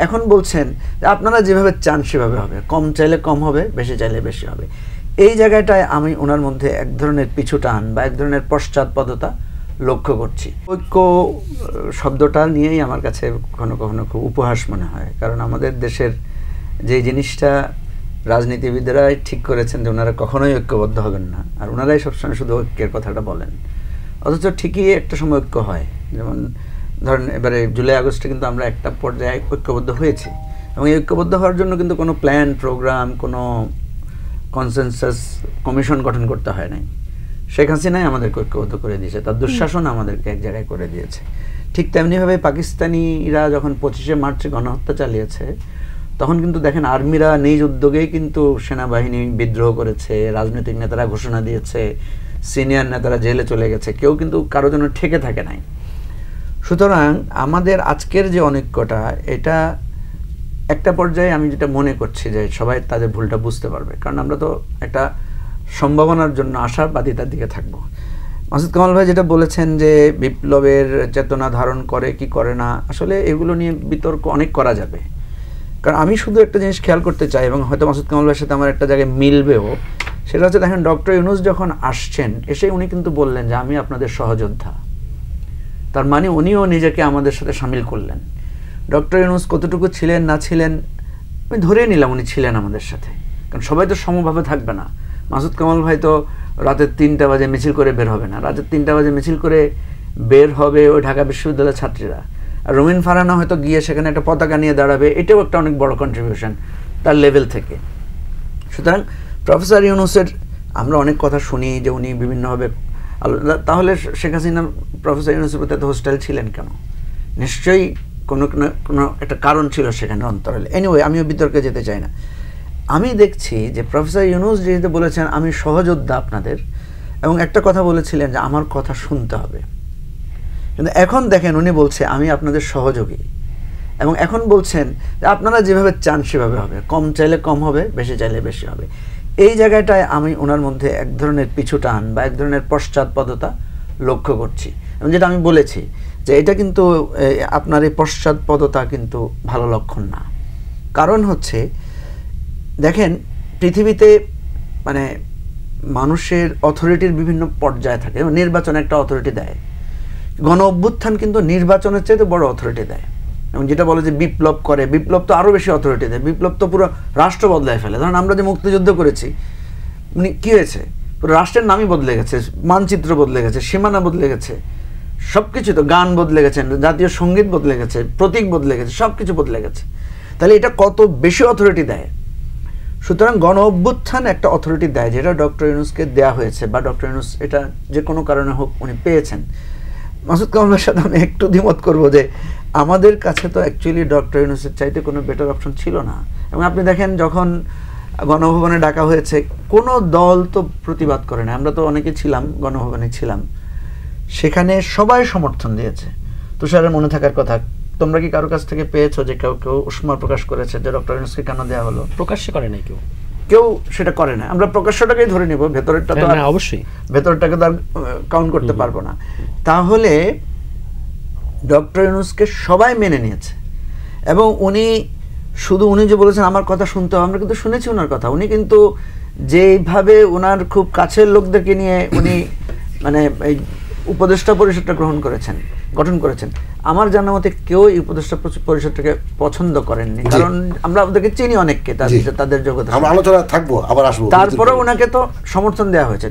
এখন বলছেন যে আপনারা যেভাবে চান সেভাবে হবে, কম চাইলে কম হবে, বেশি চাইলে বেশি হবে। এই জায়গাটায় আমি ওনার মধ্যে এক ধরনের পিছু টান বা এক ধরনের পশ্চাৎপদতা লক্ষ্য করছি। ঐক্য শব্দটা নিয়েই আমার কাছে কখনো কখনো খুব উপহাস মনে হয়, কারণ আমাদের দেশের যে জিনিসটা রাজনীতিবিদরাই ঠিক করেছেন যে ওনারা কখনোই ঐক্যবদ্ধ হবেন না, আর ওনারাই সবসময় শুধু ঐক্যের কথাটা বলেন, অথচ ঠিকই একটা সময় ঐক্য হয়। যেমন ধরেন এবারে জুলাই আগস্টে কিন্তু আমরা একটা পর্যায়ে ঐক্যবদ্ধ হয়েছি, এবং এই ঐক্যবদ্ধ হওয়ার জন্য কিন্তু কোনো প্ল্যান প্রোগ্রাম, কোনো কনসেনসাস কমিশন গঠন করতে হয় নাই। শেখ হাসিনাই আমাদেরকে ঐক্যবদ্ধ করে দিয়েছে, তার দুঃশাসন আমাদেরকে এক জায়গায় করে দিয়েছে। ঠিক তেমনিভাবে পাকিস্তানিরা যখন 25শে মার্চে গণহত্যা চালিয়েছে, তখন কিন্তু দেখেন আর্মিরা নিজ উদ্যোগেই কিন্তু সেনাবাহিনী বিদ্রোহ করেছে, রাজনৈতিক নেতারা ঘোষণা দিয়েছে, সিনিয়র নেতারা জেলে চলে গেছে, কেউ কিন্তু কারোর জন্য ঠেকে থাকে নাই। সুতরাং আমাদের আজকের যে অনৈক্যটা, এটা একটা পর্যায়ে আমি যেটা মনে করছি যে সবাই তাদের ভুলটা বুঝতে পারবে, কারণ আমরা তো একটা সম্ভাবনার জন্য আশাবাদিতার দিকে থাকবো। মাসুদ কামাল ভাই যেটা বলেছেন যে বিপ্লবের চেতনা ধারণ করে কি করে না, আসলে এগুলো নিয়ে বিতর্ক অনেক করা যাবে। কারণ আমি শুধু একটা জিনিস খেয়াল করতে চাই, এবং হয়তো মাসুদ কামাল ভাইয়ের সাথে আমার একটা জায়গায় মিলবেও, সেটা হচ্ছে দেখেন ডক্টর ইউনূস যখন আসছেন, এসে উনি কিন্তু বললেন যে আমি আপনাদের সহযোদ্ধা। তার মানে উনিও নিজেকে আমাদের সাথে সামিল করলেন। ডক্টর ইউনূস কতটুকু ছিলেন না ছিলেন আমি ধরে নিলাম উনি ছিলেন আমাদের সাথে, কারণ সবাই তো সমভাবে থাকবে না। মাসুদ কামাল ভাই তো রাতের 3টা বাজে মিছিল করে বের হবে না, রাতের 3টা বাজে মিছিল করে বের হবে ওই ঢাকা বিশ্ববিদ্যালয়ের ছাত্রীরা, আর রুমিন ফারহানা হয়তো গিয়ে সেখানে একটা পতাকা নিয়ে দাঁড়াবে, এটাও একটা অনেক বড় কন্ট্রিবিউশন তার লেভেল থেকে। সুতরাং প্রফেসর ইউনূসের আমরা অনেক কথা শুনি যে উনি বিভিন্নভাবে, তাহলে শেখ হাসিনা প্রফেসর ইউনূসের প্রতি এত হোস্টাইল ছিলেন কেন? নিশ্চয়ই কোনো কোনো একটা কারণ ছিল সেখানে অন্তরালে। এনিওয়ে আমিও বিতর্কে যেতে চাই না। আমি দেখছি যে প্রফেসর ইউনূস যেহেতু বলেছেন আমি সহযোদ্ধা আপনাদের, এবং একটা কথা বলেছিলেন যে আমার কথা শুনতে হবে, কিন্তু এখন দেখেন উনি বলছে আমি আপনাদের সহযোগী, এবং এখন বলছেন যে আপনারা যেভাবে চান সেভাবে হবে, কম চাইলে কম হবে, বেশি চাইলে বেশি হবে। এই জায়গাটায় আমি ওনার মধ্যে এক ধরনের পিছু টান বা এক ধরনের পশ্চাৎপদতা লক্ষ্য করছি, এবং যেটা আমি বলেছি যে এটা কিন্তু আপনার এই পশ্চাৎপদতা কিন্তু ভালো লক্ষণ না। কারণ হচ্ছে দেখেন পৃথিবীতে মানে মানুষের অথরিটির বিভিন্ন পর্যায়ে থাকে, নির্বাচন একটা অথরিটি দেয়, গণ অভ্যুত্থান কিন্তু নির্বাচনের চাইতে বড় অথরিটি দেয়, এবং যেটা বলে যে বিপ্লব করে, বিপ্লব তো আরও বেশি অথরিটি দেয়, বিপ্লব তো পুরো রাষ্ট্র বদলায় ফেলে। ধরুন আমরা যে মুক্তিযুদ্ধ করেছি, মানে কী হয়েছে, পুরো রাষ্ট্রের নামই বদলে গেছে, মানচিত্র বদলে গেছে, সীমানা বদলে গেছে, সব কিছু, তো গান বদলে গেছে, জাতীয় সঙ্গীত বদলে গেছে, প্রতীক বদলে গেছে, সব কিছু বদলে গেছে। তাহলে এটা কত বেশি অথরিটি দেয়। সুতরাং গণ অভ্যুত্থান একটা অথরিটি দেয়, যেটা ডক্টর ইউনূসকে দেওয়া হয়েছে, বা ডক্টর ইউনূস এটা যে কোনো কারণে হোক উনি পেয়েছেন। মাসুদ কামালের সাথে আমি একটু দ্বিমত করবো যে আমাদের কাছে তো অ্যাকচুয়ালি ডক্টর ইউনূসের চাইতে কোনো বেটার অপশন ছিল না। এবং আপনি দেখেন যখন গণভবনে ডাকা হয়েছে, কোনো দল তো প্রতিবাদ করে না, আমরা তো অনেকে ছিলাম, গণভবনে ছিলাম, সেখানে সবাই সমর্থন দিয়েছে। তুষারের মনে থাকার কথা, তোমরা কি কারো কাছ থেকে পেয়েছো যে কেউ কেউ উষ্মা প্রকাশ করেছে যে ডক্টর ইউনূসকে কেন দেওয়া হলো? প্রকাশ্যে করে নাই কেউ, কেউ সেটা করে না। আমরা প্রকাশ্যটাকেই ধরে নিব, ভেতরেরটা তো অবশ্যই, ভেতরটাকে তো আর কাউন্ট করতে পারবো না। তাহলে ডক্টর ইউনূসকে সবাই মেনে নিয়েছে, এবং উনি শুধু উনি যে বলেছেন আমার কথা শুনতে হবে, আমরা কিন্তু শুনেছি ওনার কথা। উনি কিন্তু যেভাবে ওনার খুব কাছের লোকদেরকে নিয়ে উনি মানে এই উপদেষ্টা পরিষদটা গঠন করেছেন, আমার জানা মতে কেউ এই উপদেষ্টা পরিষদটাকে পছন্দ করেননি, কারণ আমরা ওদেরকে চিনি অনেককে, তাদের যোগ্যতা। আমরা আলোচনা থাকবো, আবার আসবো। তারপরে ওনাকে তো সমর্থন দেওয়া হয়েছে।